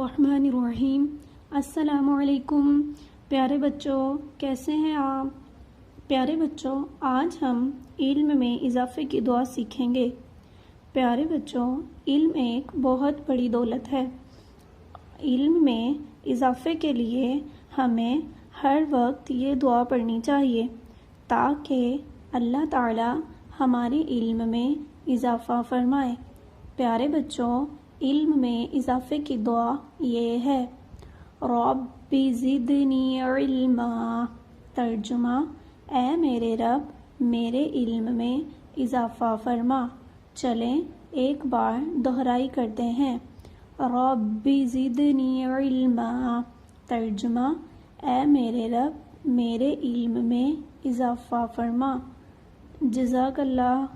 الرحمن الرحیم۔ السلام علیکم پیارے بچوں، کیسے ہیں آپ؟ پیارے بچوں، آج ہم علم میں اضافے کی دعا سیکھیں گے۔ پیارے بچوں، علم ایک بہت بڑی دولت ہے۔ علم میں اضافے کے لیے ہمیں ہر وقت یہ دعا پڑھنی چاہیے تاکہ اللہ تعالی ہمارے علم میں اضافہ فرمائے۔ پیارے بچوں، علم میں اضافے کی دعا یہ ہے، رب زدنی علما۔ ترجمہ، اے میرے رب میرے علم میں اضافہ فرما۔ چلیں ایک بار دہرائی کرتے ہیں، رب زدنی علما۔ ترجمہ، اے میرے رب میرے علم میں اضافہ فرما۔ جزاک اللہ۔